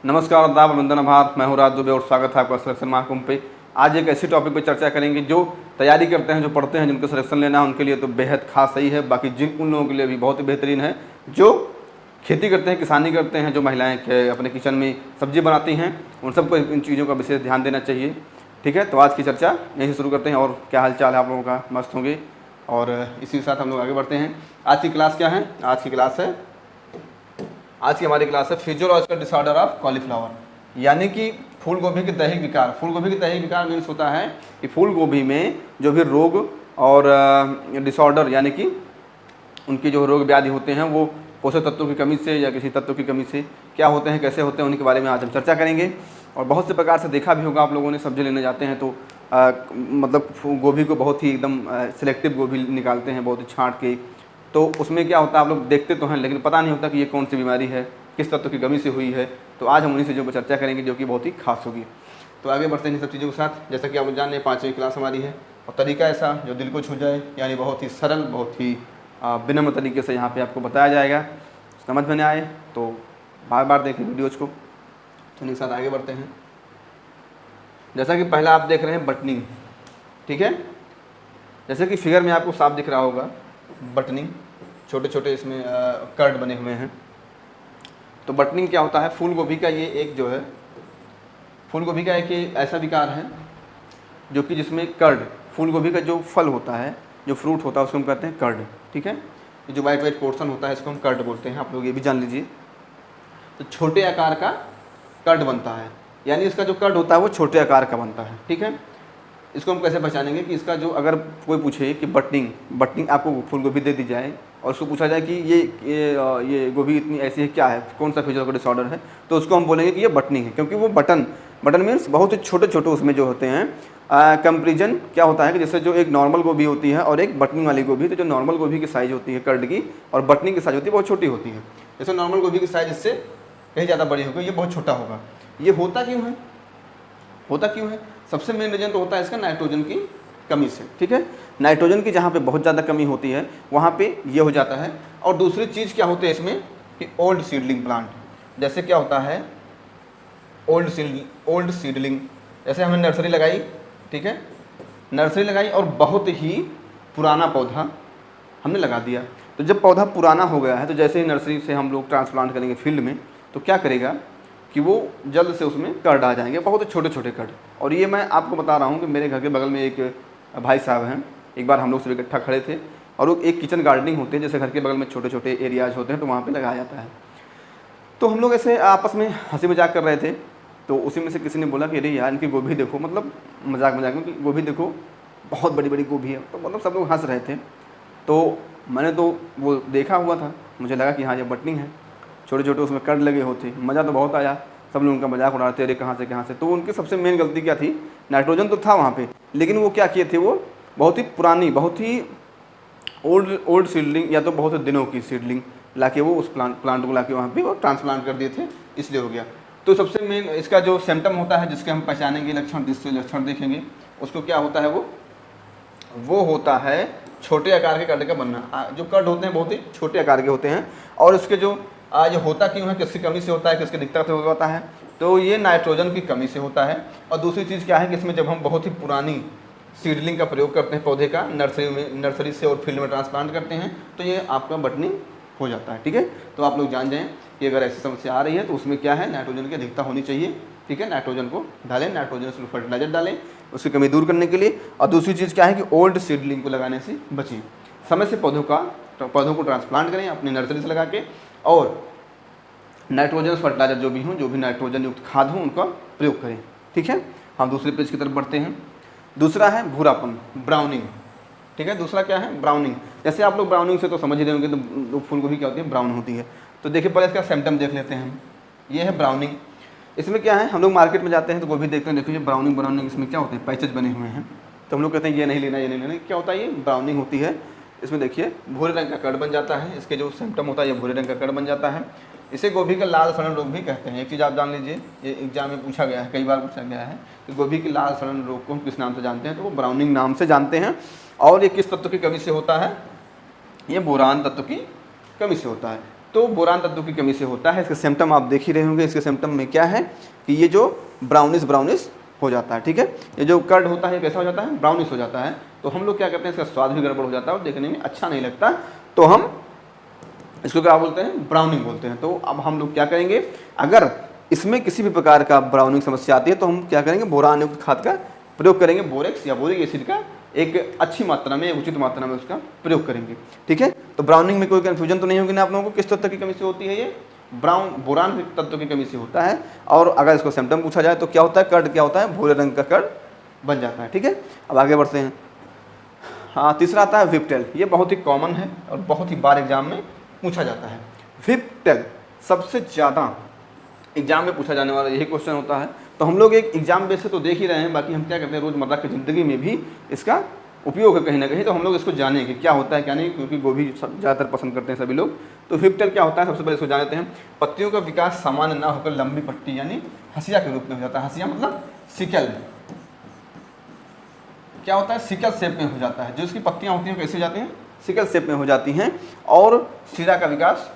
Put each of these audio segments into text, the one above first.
नमस्कार, आदाब, वंदन आभार। मैं हूँ राज दुबे और स्वागत है आपका सिलेक्शन महाकुंभ पे। आज एक ऐसी टॉपिक पे चर्चा करेंगे जो तैयारी करते हैं, जो पढ़ते हैं, जिनको सिलेक्शन लेना है उनके लिए तो बेहद खास सही है। बाकी उन लोगों के लिए भी बहुत ही बेहतरीन है जो खेती करते हैं, किसानी करते हैं, जो महिलाएँ अपने किचन में सब्जी बनाती हैं, उन सबको इन चीज़ों का विशेष ध्यान देना चाहिए। ठीक है, तो आज की चर्चा यहीं शुरू करते हैं। और क्या हाल चाल है आप लोगों का? मस्त होंगे। और इसी के साथ हम लोग आगे बढ़ते हैं। आज की क्लास क्या है? आज की हमारी क्लास है फिजियोलॉजिकल डिसऑर्डर ऑफ कॉलीफ्लावर, यानी कि फूल गोभी के दैहिक विकार। फूल गोभी के दैहिक विकार मीन्स होता है कि फूल गोभी में जो भी रोग और डिसऑर्डर, यानी कि उनकी जो रोग व्याधि होते हैं वो पोषक तत्वों की कमी से या किसी तत्व की कमी से क्या होते हैं, कैसे होते हैं, उनके बारे में आज हम चर्चा करेंगे। और बहुत से प्रकार से देखा भी होगा आप लोगों ने, सब्जी लेने जाते हैं तो मतलब गोभी को बहुत ही एकदम सिलेक्टिव गोभी निकालते हैं, बहुत ही छाँट के। तो उसमें क्या होता है, आप लोग देखते तो हैं लेकिन पता नहीं होता कि ये कौन सी बीमारी है, किस तत्व की कमी से हुई है। तो आज हम उन्हीं से जो चर्चा करेंगे जो कि बहुत ही खास होगी। तो आगे बढ़ते हैं इन सब चीज़ों के साथ। जैसा कि आप लोग जान रहे हैं 5वीं क्लास हमारी है और तरीका ऐसा जो दिल को छू जाए, यानी बहुत ही सरल, बहुत ही विनम्र तरीके से यहाँ पे आपको बताया जाएगा। समझ में आए तो बार बार देखें वीडियोज़ को। तो इनके साथ आगे बढ़ते हैं। जैसा कि पहला आप देख रहे हैं बटनिंग, ठीक है। जैसे कि फिगर में आपको साफ दिख रहा होगा बटनिंग, छोटे छोटे इसमें कर्ड बने हुए हैं। तो बटनिंग क्या होता है? फूल गोभी का ये एक जो है, फूल गोभी का एक ऐसा विकार है जो कि जिसमें कर्ड, फूल गोभी का जो फल होता है, जो फ्रूट होता है उसको हम कहते हैं कर्ड, ठीक है। ये जो वाइट पोर्शन होता है इसको हम कर्ड बोलते हैं, आप लोग ये भी जान लीजिए। तो छोटे आकार का कर्ड बनता है, यानी इसका जो कर्ड होता है वो छोटे आकार का बनता है, ठीक है। इसको हम कैसे पहचानेंगे कि इसका जो, अगर कोई पूछे कि बटनिंग आपको फूल गोभी दे दी जाए और उसको पूछा जाए कि ये गोभी इतनी ऐसी है, क्या है, कौन सा फिजियोलॉजिकल डिसऑर्डर है, तो उसको हम बोलेंगे कि ये बटनिंग है। क्योंकि वो बटन मीन्स बहुत ही छोटे छोटे उसमें जो होते हैं। कंपेरिजन क्या होता है कि जैसे जो एक नॉर्मल गोभी होती है और एक बटनिंग वाली गोभी, तो जो नॉर्मल गोभी की साइज़ होती है कर्ड की और बटनिंग की साइज़ होती है बहुत छोटी होती है। जैसे नॉर्मल गोभी की साइज़ इससे कहीं ज़्यादा बड़ी होगी, ये बहुत छोटा होगा। ये होता क्यों है? सबसे मेन रीजन तो होता है इसका नाइट्रोजन की कमी से, ठीक है। नाइट्रोजन की जहाँ पे बहुत ज़्यादा कमी होती है वहाँ पे ये हो जाता है। और दूसरी चीज़ क्या होती है इसमें कि ओल्ड सीडलिंग प्लांट, जैसे क्या होता है ओल्ड सीडलिंग, जैसे हमने नर्सरी लगाई, ठीक है, नर्सरी लगाई और बहुत ही पुराना पौधा हमने लगा दिया। तो जब पौधा पुराना हो गया है तो जैसे ही नर्सरी से हम लोग ट्रांसप्लांट करेंगे फील्ड में, तो क्या करेगा कि वो जल्द से उसमें कर्ड आ जाएंगे, बहुत छोटे छोटे कर्ड। और ये मैं आपको बता रहा हूँ कि मेरे घर के बगल में एक भाई साहब हैं, एक बार हम लोग सब इकट्ठा खड़े थे और वो एक किचन गार्डनिंग होते हैं, जैसे घर के बगल में छोटे छोटे एरियाज होते हैं तो वहाँ पे लगाया जाता है। तो हम लोग ऐसे आपस में हंसी मजाक कर रहे थे, तो उसी में से किसी ने बोला कि अरे यार इनकी गोभी देखो, मतलब मजाक में कि गोभी देखो बहुत बड़ी बड़ी गोभी है। तो मतलब सब लोग हंस रहे थे। तो मैंने तो वो देखा हुआ था, मुझे लगा कि हाँ ये बटनिंग है, छोटे छोटे उसमें कर्ड लगे होते। मज़ा तो बहुत आया, सब लोग उनका मजाक उड़ा रहे थे, अरे कहाँ से। तो उनकी सबसे मेन गलती क्या थी? नाइट्रोजन तो था वहाँ पे, लेकिन वो क्या किए थे, वो बहुत ही पुरानी, बहुत ही ओल्ड सीडलिंग या तो बहुत दिनों की सीडलिंग लाके वो उस प्लांट को लाके वहाँ पे वो ट्रांसप्लांट कर दिए थे, इसलिए हो गया। तो सबसे मेन इसका जो सिम्टम होता है, जिसके हम पहचानेंगे लक्षण, जिससे लक्षण देखेंगे उसको क्या होता है, वो होता है छोटे आकार के कर्ड का बनना। जो कर्ड होते हैं बहुत ही छोटे आकार के होते हैं। और उसके जो ये होता क्यों है, किसकी कमी से होता है, किसकी दिक्कत से होता है, तो ये नाइट्रोजन की कमी से होता है। और दूसरी चीज़ क्या है कि इसमें जब हम बहुत ही पुरानी सीडलिंग का प्रयोग करते हैं पौधे का, नर्सरी से और फील्ड में ट्रांसप्लांट करते हैं, तो ये आपका बटनिंग हो जाता है, ठीक है। तो आप लोग जान जाएँ कि अगर ऐसी समस्या आ रही है तो उसमें क्या है, नाइट्रोजन की अधिकता होनी चाहिए, ठीक है। नाइट्रोजन को डालें, नाइट्रोजन से फर्टिलाइजर डालें उसकी कमी दूर करने के लिए। और दूसरी चीज़ क्या है कि ओल्ड सीडलिंग को लगाने से बचें, समय से पौधों को ट्रांसप्लांट करें अपनी नर्सरी से लगा के। और नाइट्रोजन फर्टिलाइजर जो भी नाइट्रोजन युक्त खाद हो उनका प्रयोग करें, ठीक है। हम दूसरे पेज की तरफ बढ़ते हैं। दूसरा है भूरापन, ब्राउनिंग, ठीक है। दूसरा क्या है, ब्राउनिंग। जैसे आप लोग ब्राउनिंग से तो समझ ही रहे होंगे, तो फूल गोभी क्या होती है, ब्राउन होती है। तो देखिए पहले इसका सिम्टम देख लेते हैं हम। ये है ब्राउनिंग। इसमें क्या है, हम लोग मार्केट में जाते हैं तो गोभी देखते हैं, देखिए ब्राउनिंग इसमें क्या होते हैं, पैचेज बने हुए हैं। तो हम लोग कहते हैं ये नहीं लेना, क्या होता है, ये ब्राउनिंग होती है। इसमें देखिए भूरे रंग का कर्ड बन जाता है, इसके जो सिम्टम होता है ये भूरे रंग का कर्ड बन जाता है। इसे गोभी का लाल सड़न रोग भी कहते हैं। एक चीज़ आप जान लीजिए, ये एग्जाम में पूछा गया है, कई बार पूछा गया है कि गोभी की लाल सड़न रोग को हम किस नाम से जानते हैं, तो वो ब्राउनिंग नाम से जानते हैं। और ये किस तत्व की कमी से होता है, ये बोरान तत्व की कमी से होता है। तो बोरान तत्व की कमी से होता है। इसके सिम्टम आप देख ही रहे होंगे। इसके सिम्टम में क्या है कि ये जो ब्राउनिश हो जाता है, ठीक है। ये जो कर्ड होता है कैसा हो जाता है, ब्राउनिश हो जाता है। तो हम लोग क्या करते हैं, इसका स्वाद भी गड़बड़ हो जाता है और देखने में अच्छा नहीं लगता, तो हम इसको क्या बोलते हैं, ब्राउनिंग बोलते हैं। तो अब हम लोग क्या करेंगे, अगर इसमें किसी भी प्रकार का ब्राउनिंग समस्या आती है तो हम क्या करेंगे, बोरान युक्त खाद का प्रयोग करेंगे, बोरेक्स या बोरिक एसिड का एक अच्छी मात्रा में, उचित मात्रा में उसका प्रयोग करेंगे, ठीक है। तो ब्राउनिंग में कोई कन्फ्यूजन तो नहीं होगी ना आप लोगों को, किस तत्व की कमी से होती है ये, बोरान तत्व की कमी से होता है। और अगर इसको सिम्टम पूछा जाए तो क्या होता है, कर्ड क्या होता है, भूरे रंग का कर्ड बन जाता है, ठीक है। अब आगे बढ़ते हैं। हाँ, तीसरा आता है विप्टेल। ये बहुत ही कॉमन है और बहुत ही बार एग्जाम में पूछा जाता है। विप्टेल सबसे ज़्यादा एग्जाम में पूछा जाने वाला यही क्वेश्चन होता है। तो हम लोग एक एग्जाम बेस से तो देख ही रहे हैं, बाकी हम क्या करते हैं रोज़मर्रा की ज़िंदगी में भी इसका उपयोग है कहीं ना कहीं। तो हम लोग इसको जानेंगे क्या होता है क्या नहीं, क्योंकि गोभी ज़्यादातर पसंद करते हैं सभी लोग। तो विप्टेल क्या होता है, सबसे पहले इसको जान लेते हैं। पत्तियों का विकास सामान्य ना होकर लंबी पट्टी यानी हंसिया के रूप में हो जाता है। हंसिया मतलब सिकल, क्या होता है, सिकल शेप में हो जाता है। जो इसकी पत्तियाँ होती हैं कैसे हो जाती हैं, सिकल शेप में हो जाती हैं और सिरा का विकास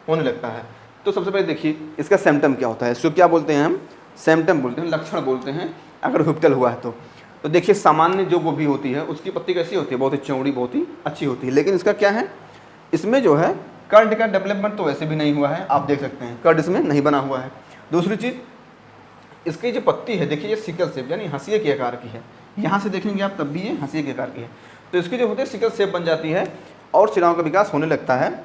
होने लगता है। तो सबसे पहले देखिए इसका सिम्टम क्या होता है, इसको क्या बोलते हैं हम, सिम्टम बोलते हैं, लक्षण बोलते हैं अगर विप्टेल हुआ है तो देखिए सामान्य जो गोभी होती है उसकी पत्ती कैसी होती है, बहुत ही चौड़ी, बहुत ही अच्छी होती है। लेकिन इसका क्या है, इसमें जो है कर्ड का डेवलपमेंट तो वैसे भी नहीं हुआ है, आप देख सकते हैं कर्ड इसमें नहीं बना हुआ है। दूसरी चीज़, इसकी जो पत्ती है देखिए ये सिकल शेप यानी हंसिए के आकार की है। यहाँ से देखेंगे आप तब भी ये हंसिए के आकार की है। तो इसकी जो होती है सिकल शेप बन जाती है और सिराओं का विकास होने लगता है,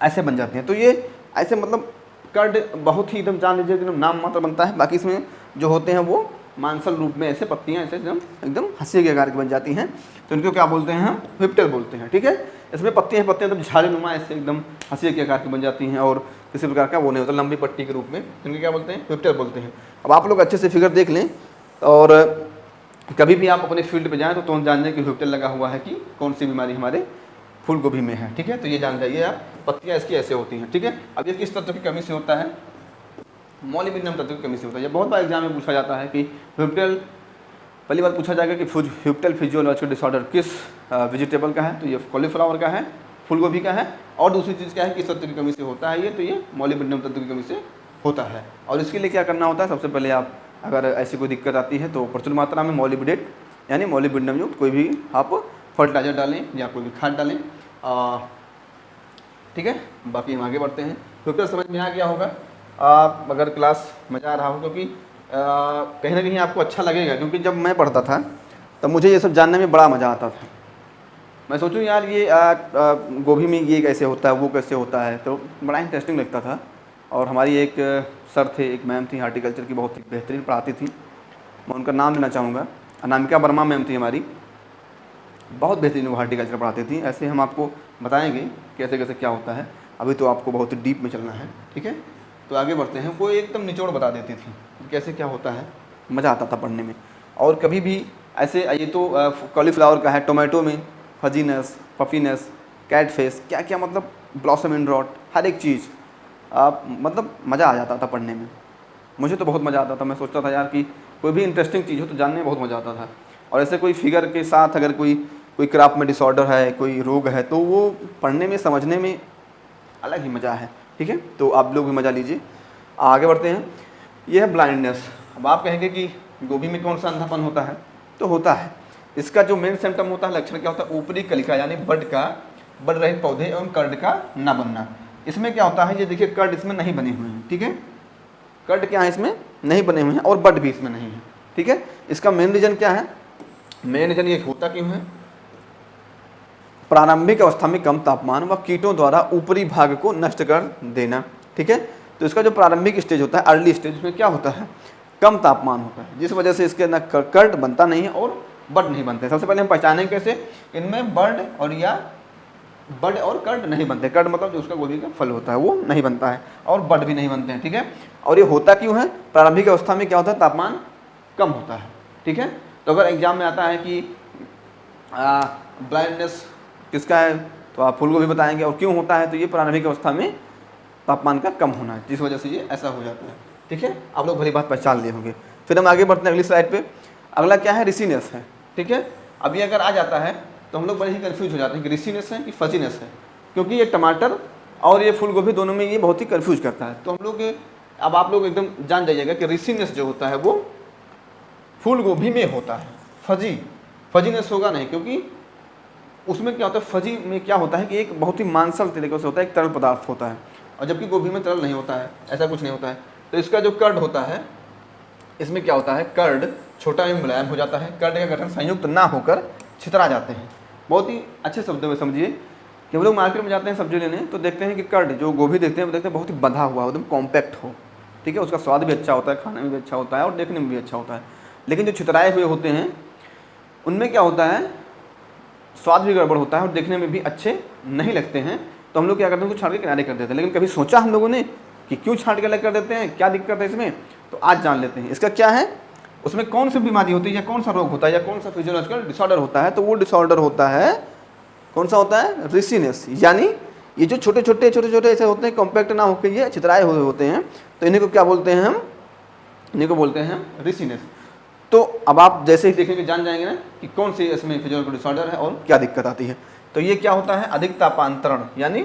ऐसे बन जाती हैं। तो ये ऐसे मतलब कर्ड बहुत ही एकदम जान लीजिए एकदम नाम मात्र बनता है। बाकी इसमें जो होते हैं वो मांसल रूप में ऐसे पत्तियाँ ऐसे एकदम हंसिए के आकार की बन जाती हैं। तो इनको क्या बोलते हैं हम, विप्टेल बोलते हैं, ठीक है। इसमें पत्तियाँ एकदम झाड़ीनुमा ऐसे एकदम हंसिए के आकार की बन जाती हैं और किसी प्रकार का वो नहीं होता, लंबी पट्टी के रूप में। इनको क्या बोलते हैं, विप्टेल बोलते हैं। अब आप लोग अच्छे से फिगर देख लें और कभी भी आप अपने फील्ड पे जाएं तो तुरंत जान लें कि विप्टेल लगा हुआ है कि कौन सी बीमारी हमारे फूल गोभी में है, ठीक है। तो ये जान जाइए आप, पत्तियाँ इसकी ऐसे होती हैं, ठीक है। अब ये किस तत्व की कमी से होता है, मॉलिब्डेनम तत्व की कमी से होता है। ये बहुत बार एग्जाम में पूछा जाता है कि विप्टेल, पहली बार पूछा जाएगा कि विप्टेल फिजियोलॉजिकल डिसऑर्डर किस वेजिटेबल का है, तो ये कॉलीफ्लावर का है, फूलगोभी का है। और दूसरी चीज़ क्या है, किस तत्व की कमी से होता है ये, तो ये मॉलिब्डेनम तत्व की कमी से होता है। और इसके लिए क्या करना होता है, सबसे पहले आप अगर ऐसी कोई दिक्कत आती है तो प्रचुर मात्रा में मॉलिब्डेट यानी मॉलिब्डेनम युक्त कोई भी आप फर्टिलाइजर डालें या कोई भी खाद डालें, ठीक है। बाकी हम आगे बढ़ते हैं। विप्टेल समझ में आ गया होगा आप, अगर क्लास मज़ा आ रहा हो, क्योंकि कहीं ना कहीं आपको अच्छा लगेगा। क्योंकि जब मैं पढ़ता था तब मुझे ये सब जानने में बड़ा मज़ा आता था। मैं सोचूं यार ये गोभी में ये कैसे होता है, वो कैसे होता है, तो बड़ा इंटरेस्टिंग लगता था। और हमारी एक सर थे, एक मैम थी हार्टिकल्चर की, बहुत ही बेहतरीन पढ़ाती थी। मैं उनका नाम लेना चाहूँगा, अनामिका वर्मा मैम थी हमारी, बहुत बेहतरीन वो हार्टिकल्चर पढ़ाती थी। ऐसे हम आपको बताएंगे कैसे कैसे क्या होता है। अभी तो आपको बहुत डीप में चलना है, ठीक है। तो आगे बढ़ते हैं। वो एकदम निचोड़ बता देती थी कैसे क्या होता है, मज़ा आता था पढ़ने में। और कभी भी ऐसे, ये तो कॉलीफ्लावर का है, टोमेटो में फजीनेस, पफीनेस, कैट फेस, क्या क्या मतलब ब्लॉसम इन रॉट, हर एक चीज़ आप मतलब मज़ा आ जाता था पढ़ने में। मुझे तो बहुत मज़ा आता था। मैं सोचता था यार कि कोई भी इंटरेस्टिंग चीज़ हो तो जानने में बहुत मज़ा आता था। और ऐसे कोई फिगर के साथ अगर कोई क्रॉप में डिसऑर्डर है, कोई रोग है, तो वो पढ़ने में समझने में अलग ही मज़ा है, ठीक है। तो आप लोग भी मज़ा लीजिए। आगे बढ़ते हैं। ये है ब्लाइंडनेस। अब आप कहेंगे कि गोभी में कौन सा अंधापन होता है, तो होता है। इसका जो मेन सिम्टम होता है, लक्षण क्या होता है, ऊपरी कलिका यानी बड रहित पौधे एवं कर्ड का न बनना। इसमें क्या होता है, ये देखिए कर्ड इसमें नहीं बने हुए हैं, ठीक है। कर्ड क्या है, इसमें नहीं बने हुए हैं और बड भी इसमें नहीं है, ठीक है। इसका मेन रीजन क्या है, मेन रीजन ये होता क्यों है, प्रारंभिक अवस्था में कम तापमान व कीटों द्वारा ऊपरी भाग को नष्ट कर देना, ठीक है। तो इसका जो प्रारंभिक स्टेज होता है, अर्ली स्टेज, उसमें क्या होता है, कम तापमान होता है, जिस वजह से इसके न कर्ड बनता नहीं है और बड नहीं बनते। सबसे पहले हम पहचानेंगे कैसे, इनमें बड और कर्ड नहीं बनते। कर्ड मतलब जो उसका गोभी का फल होता है वो नहीं बनता है और बड भी नहीं बनते हैं, ठीक है। और ये होता क्यों है, प्रारंभिक अवस्था में क्या होता है, तापमान कम होता है, ठीक है। तो अगर एग्जाम में आता है कि ब्लाइंडनेस किसका है, तो आप फूल को भी बताएंगे। और क्यों होता है, तो ये प्रारंभिक अवस्था में तापमान का कम होना है, जिस वजह से ये ऐसा हो जाता है, ठीक है। आप लोग भली बात पहचान लिए होंगे। फिर हम आगे बढ़ते हैं अगली स्लाइड पे। अगला क्या है, रिसीनेस है, ठीक है। अब ये अगर आ जाता है तो हम लोग बड़े ही कंफ्यूज हो जाते हैं कि रिसीनेस है कि फजीनेस है, क्योंकि ये टमाटर और ये फूल गोभी, दोनों में ये बहुत ही कन्फ्यूज करता है। तो हम लोग अब आप लोग एकदम जान जाइएगा कि रिसीनेस जो होता है वो फूल गोभी में होता है, फजीनेस होगा नहीं, क्योंकि उसमें क्या होता है, फजी में क्या होता है कि एक बहुत ही मांसल तरीके से होता है, एक तरल पदार्थ होता है, और जबकि गोभी में तरल नहीं होता है, ऐसा कुछ नहीं होता है। तो इसका जो कर्ड होता है, इसमें क्या होता है, कर्ड छोटा एवं मुलायम हो जाता है, कर्ड का गठन संयुक्त ना होकर छितरा जाते हैं। बहुत ही अच्छे शब्दों में समझिए कि हम लोग मार्केट में जाते हैं सब्जी लेने, तो देखते हैं कि कर्ड जो गोभी देखते हैं वो देखते हैं बहुत ही बंधा हुआ हो, एकदम कॉम्पैक्ट हो, ठीक है, उसका स्वाद भी अच्छा होता है, खाने में भी अच्छा होता है और देखने में भी अच्छा होता है। लेकिन जो छितराए हुए होते हैं उनमें क्या होता है, स्वाद भी गड़बड़ होता है और देखने में भी अच्छे नहीं लगते हैं। तो हम लोग क्या करते हैं, उसको छाँट के किनारे कर देते हैं। लेकिन कभी सोचा हम लोगों ने कि क्यों छाँट के अलग कर देते हैं, क्या दिक्कत है इसमें, तो आज जान लेते हैं इसका क्या है, उसमें कौन सी बीमारी होती है या कौन सा रोग होता है या कौन सा फिजियोलॉजिकल डिसऑर्डर होता है। तो वो डिसऑर्डर होता है, कौन सा होता है, रिसीनेस। यानी ये जो छोटे छोटे ऐसे होते हैं, कॉम्पैक्ट ना होकर ये छितराए हुए होते हैं, तो इन्हीं को क्या बोलते हैं हम, इन्हीं को बोलते हैं रिसीनेस। तो अब आप जैसे ही देखेंगे जान जाएंगे ना कि कौन सी इसमें फिजियोलॉजिकल डिसऑर्डर है और क्या दिक्कत आती है। तो ये क्या होता है, अधिक तापांतरण, यानी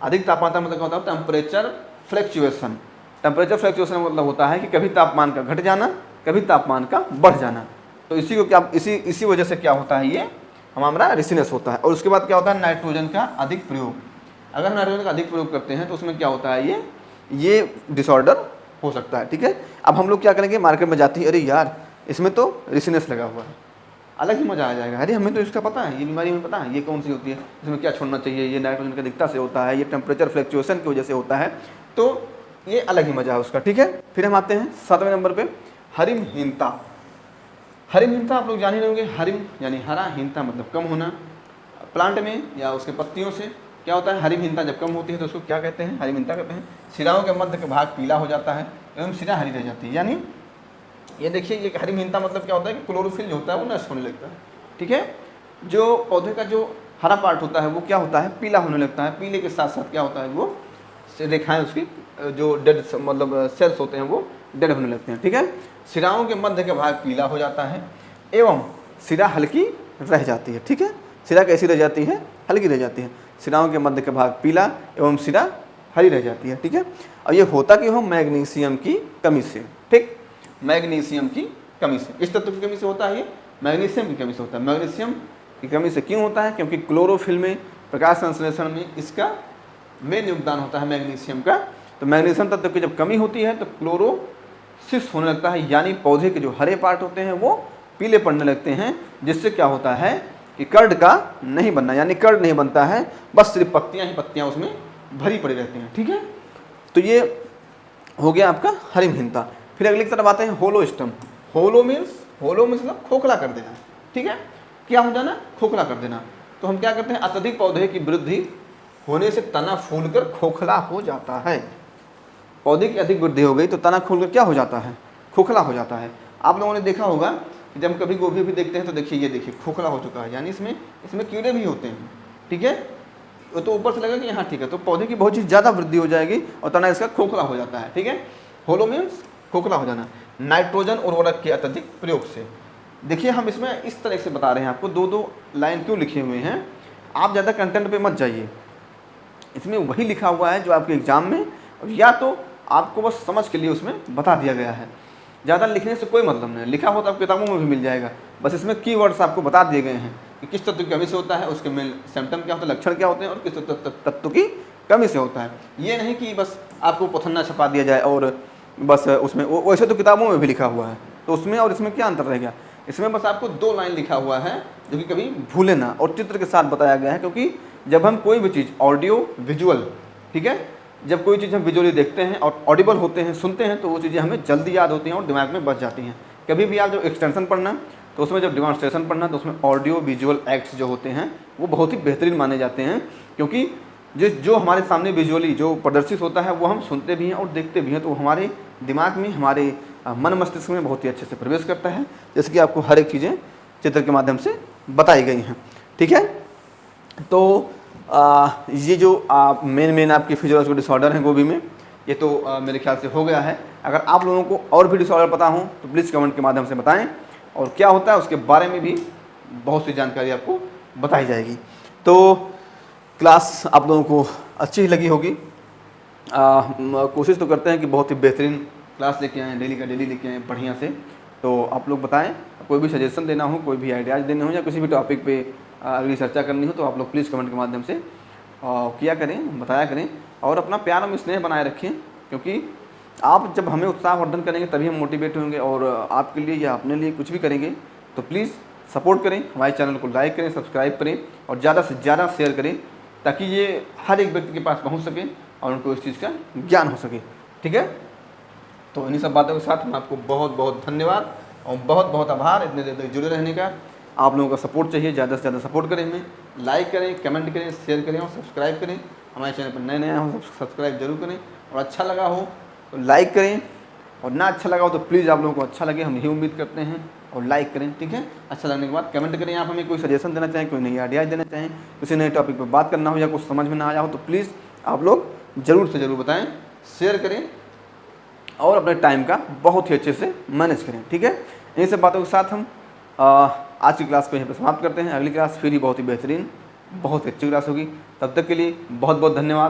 अधिक तापांतरण मतलब क्या होता है, टेम्परेचर फ्लक्चुएशन। टेम्परेचर फ्लक्चुएशन मतलब होता है कि कभी तापमान का घट जाना, कभी तापमान का बढ़ जाना। तो इसी को क्या, इसी वजह से क्या होता है, ये हमारा रिसीनेस होता है। और उसके बाद क्या होता है, नाइट्रोजन का अधिक प्रयोग। अगर हम नाइट्रोजन का अधिक प्रयोग करते हैं तो उसमें क्या होता है, ये डिसऑर्डर हो सकता है, ठीक है। अब हम लोग क्या करेंगे, मार्केट में जाती है, अरे यार इसमें तो रिसीनेस लगा हुआ है, अलग ही मजा आ जाएगा, अरे हमें तो इसका पता है, ये बीमारी हमें पता है, ये कौन सी होती है, इसमें क्या छोड़ना चाहिए, ये नाइट्रोजन की अधिकता से होता है, ये टेम्परेचर फ्लक्चुएशन की वजह से होता है, तो ये अलग ही मजा है उसका, ठीक है। फिर हम आते हैं 7वें नंबर पे, हरिमहीनता। हरिमहीनता आप लोग जान ही रहोगे, हरिम यानी हरा, हीनता मतलब कम होना। प्लांट में या उसके पत्तियों से क्या होता है, हरिमहीनता जब कम होती है तो उसको क्या कहते हैं, हरिमहीनता कहते हैं। सिराओं के मध्य का भाग पीला हो जाता है एवं सिरा हरी रह जाती है। यानी ये देखिए, ये हरिमहीनता मतलब क्या होता है कि क्लोरोफिल जो होता है वो नष्ट होने लगता है, ठीक है। जो पौधे का जो हरा पार्ट होता है वो क्या होता है, पीला होने लगता है। पीले के साथ साथ क्या होता है, वो रेखाएं उसकी जो डेड मतलब सेल्स होते हैं वो डेड होने लगते हैं, ठीक है। सिराओं के मध्य का भाग पीला हो जाता है एवं सिरा हल्की रह जाती है, ठीक है। सिरा कैसी रह जाती है, हल्की रह जाती है। सिराओं के मध्य का भाग पीला एवं सिरा हरी रह जाती है, ठीक है। और ये होता कि हो मैग्नीशियम की कमी से, ठीक, मैग्नीशियम की कमी से, इस तत्व की कमी से होता है, ये मैग्नीशियम की कमी से होता है। मैग्नीशियम की कमी से क्यों होता है, क्योंकि क्लोरोफिल में, प्रकाश संश्लेषण में इसका मेन योगदान होता है मैग्नीशियम का। तो मैग्नीशियम तत्व की जब कमी होती है तो क्लोरोसिस होने लगता है, यानी पौधे के जो हरे पार्ट होते हैं वो पीले पड़ने लगते हैं, जिससे क्या होता है कि कर्ड का नहीं बनना, यानी कर्ड नहीं बनता है, बस सिर्फ पत्तियां ही पत्तियां उसमें भरी पड़ी रहती हैं, ठीक है। तो ये हो गया आपका हरिमहीनता। फिर अगली तरफ आते हैं होलो स्टम। होलो मतलब खोखला कर देना, ठीक है। क्या हो जाना, खोखला कर देना। तो हम क्या करते हैं, अत्यधिक पौधे की वृद्धि होने से तना फूलकर खोखला हो जाता है। पौधे की अधिक वृद्धि हो गई तो तना फूलकर क्या हो जाता है, खोखला हो जाता है। आप लोगों ने देखा होगा कि जब कभी गोभी भी देखते हैं तो देखिए, ये देखिए खोखला हो चुका है, यानी इसमें कीड़े भी होते हैं, ठीक है। तो ऊपर से लगेगा कि यहाँ ठीक है, तो पौधे की बहुत चीज़ ज़्यादा वृद्धि हो जाएगी और तना इसका खोखला हो जाता है, ठीक है। होलो मीन्स खोखला हो जाना। नाइट्रोजन उर्वरक के अत्यधिक प्रयोग से, देखिए हम इसमें इस तरह से बता रहे हैं आपको, दो लाइन क्यों लिखे हुए हैं, आप ज़्यादा कंटेंट पे मत जाइए, इसमें वही लिखा हुआ है जो आपके एग्जाम में, या तो आपको बस समझ के लिए उसमें बता दिया गया है। ज़्यादा लिखने से कोई मतलब नहीं, लिखा हो तो आप किताबों में भी मिल जाएगा, बस इसमें कीवर्ड्स आपको बता दिए गए हैं कि किस तत्व की कमी से होता है, उसके मेन सिम्टम क्या होता है, लक्षण क्या होते हैं, और किस तत्व की कमी से होता है। ये नहीं कि बस आपको पथन्ना छपा दिया जाए और बस उसमें, वैसे तो किताबों में भी लिखा हुआ है, तो उसमें और इसमें क्या अंतर रह गया। इसमें बस आपको 2 लाइन लिखा हुआ है जो कि कभी भूले ना, और चित्र के साथ बताया गया है, क्योंकि जब हम कोई भी चीज़ ऑडियो विजुअल, ठीक है, जब कोई चीज़ हम विजुअली देखते हैं और ऑडिबल होते हैं, सुनते हैं, तो वो चीज़ें हमें जल्दी याद होती हैं और दिमाग में बच जाती हैं। कभी भी आप जब एक्सटेंशन पढ़ना तो उसमें, जब डिमॉन्स्ट्रेशन पढ़ना तो उसमें ऑडियो विजुअल एक्ट्स जो होते हैं वो बहुत ही बेहतरीन माने जाते हैं, क्योंकि जो हमारे सामने विजुअली जो प्रदर्शित होता है वो हम सुनते भी हैं और देखते भी हैं, तो हमारे दिमाग में, हमारे मन मस्तिष्क में बहुत ही अच्छे से प्रवेश करता है, जैसे कि आपको हर एक चीज़ें चित्र के माध्यम से बताई गई हैं, ठीक है। तो ये जो मेन आपकी फिजियोलॉजिकल डिसऑर्डर हैं गोभी में, ये तो मेरे ख्याल से हो गया है। अगर आप लोगों को और भी डिसऑर्डर पता हो तो प्लीज़ कमेंट के माध्यम से बताएं, और क्या होता है उसके बारे में भी बहुत सी जानकारी आपको बताई जाएगी। तो क्लास आप लोगों को अच्छी ही लगी होगी। कोशिश तो करते हैं कि बहुत ही बेहतरीन क्लास लेके आएँ, डेली का डेली लेके आएँ बढ़िया से। तो आप लोग बताएं, कोई भी सजेशन देना हो, कोई भी आइडियाज़ देने हो या किसी भी टॉपिक पे अगली चर्चा करनी हो तो आप लोग प्लीज़ कमेंट के माध्यम से किया करें, बताया करें और अपना प्यार और स्नेह बनाए रखें, क्योंकि आप जब हमें उत्साहवर्धन करेंगे तभी हम मोटिवेट होंगे और आपके लिए या अपने लिए कुछ भी करेंगे। तो प्लीज़ सपोर्ट करें, हमारे चैनल को लाइक करें, सब्सक्राइब करें और ज़्यादा से ज़्यादा शेयर करें, ताकि ये हर एक व्यक्ति के पास पहुंच सके और उनको इस चीज़ का ज्ञान हो सके। ठीक है, तो इन्हीं सब बातों के साथ मैं आपको बहुत बहुत धन्यवाद और बहुत बहुत आभार इतने देर तक जुड़े रहने का। आप लोगों का सपोर्ट चाहिए, ज़्यादा से ज़्यादा सपोर्ट करें हमें, लाइक करें, कमेंट करें, शेयर करें और सब्सक्राइब करें। हमारे चैनल पर नए नए हो सब्सक्राइब जरूर करें और अच्छा लगा हो तो लाइक करें और ना अच्छा लगा हो तो प्लीज़ आप लोगों को अच्छा लगे, हम यही उम्मीद करते हैं, और लाइक करें। ठीक है, अच्छा लगने के बाद कमेंट करें। आप हमें कोई सजेशन देना चाहें, कोई नई आइडियाज़ देना चाहें, किसी नए टॉपिक पर बात करना हो या कुछ समझ में ना आया हो तो प्लीज़ आप लोग ज़रूर से ज़रूर बताएँ, शेयर करें और अपने टाइम का बहुत ही अच्छे से मैनेज करें। ठीक है, इन्हीं सब बातों के साथ हम आज की क्लास को यहीं पर समाप्त करते हैं। अगली क्लास फिर ही बहुत ही बेहतरीन, बहुत ही अच्छी क्लास होगी। तब तक के लिए बहुत बहुत धन्यवाद।